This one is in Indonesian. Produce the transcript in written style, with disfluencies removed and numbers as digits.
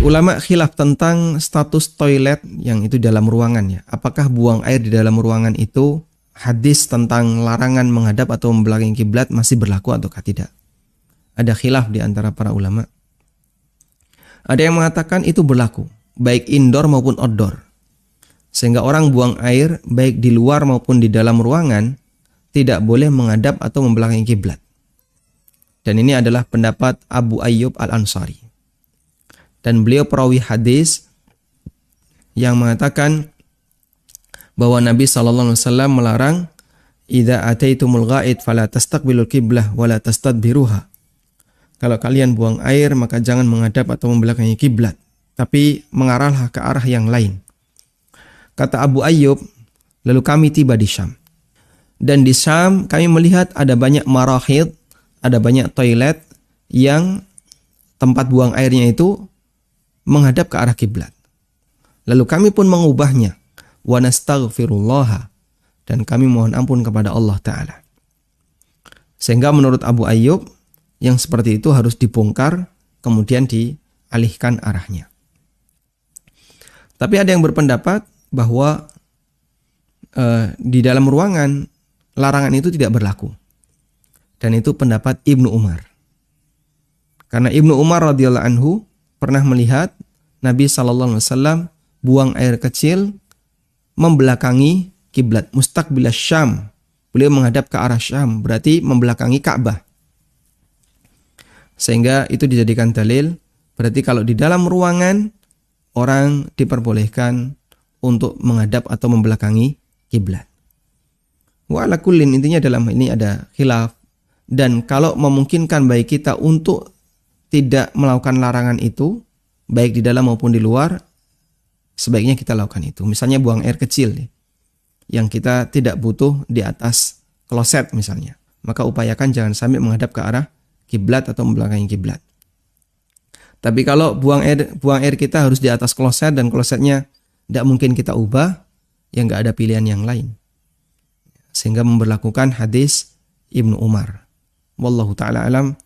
Ulama khilaf tentang status toilet yang itu dalam ruangan ya. Apakah buang air di dalam ruangan itu hadis tentang larangan menghadap atau membelakangi kiblat masih berlaku ataukah tidak? Ada khilaf di antara para ulama. Ada yang mengatakan itu berlaku, baik indoor maupun outdoor. Sehingga orang buang air baik di luar maupun di dalam ruangan tidak boleh menghadap atau membelakangi kiblat. Dan ini adalah pendapat Abu Ayyub Al-Ansari. Dan beliau perawi hadis yang mengatakan bahwa Nabi SAW melarang idza ataitumul ghaid fala tastaqbilul qiblah wala tastadbiruha. Kalau kalian buang air maka jangan menghadap atau membelakangi kiblat, tapi mengarahlah ke arah yang lain. Kata Abu Ayyub, lalu kami tiba di Syam. Dan di Syam kami melihat ada banyak marahid, ada banyak toilet yang tempat buang airnya itu menghadap ke arah kiblat. Lalu kami pun mengubahnya, wa nastaghfirullah, dan kami mohon ampun kepada Allah Ta'ala. Sehingga menurut Abu Ayyub, yang seperti itu harus dibongkar, kemudian dialihkan arahnya. Tapi ada yang berpendapat bahwa di dalam ruangan larangan itu tidak berlaku. Dan itu pendapat Ibnu Umar. Karena Ibnu Umar radhiyallahu anhu pernah melihat Nabi SAW buang air kecil membelakangi kiblat, mustaqbilas Syam. Beliau menghadap ke arah Syam, berarti membelakangi Ka'bah. Sehingga itu dijadikan dalil, berarti kalau di dalam ruangan orang diperbolehkan untuk menghadap atau membelakangi kiblat. Wa ala kullin, intinya dalam ini ada khilaf. Dan kalau memungkinkan bagi kita untuk tidak melakukan larangan itu, baik di dalam maupun di luar, sebaiknya kita lakukan itu. Misalnya buang air kecil yang kita tidak butuh di atas kloset misalnya, maka upayakan jangan sampai menghadap ke arah kiblat atau membelakangi kiblat. Tapi kalau buang air kita harus di atas kloset dan klosetnya tidak mungkin kita ubah, ya nggak ada pilihan yang lain. Sehingga memberlakukan hadis Ibnu Umar. Wallahu ta'ala alam.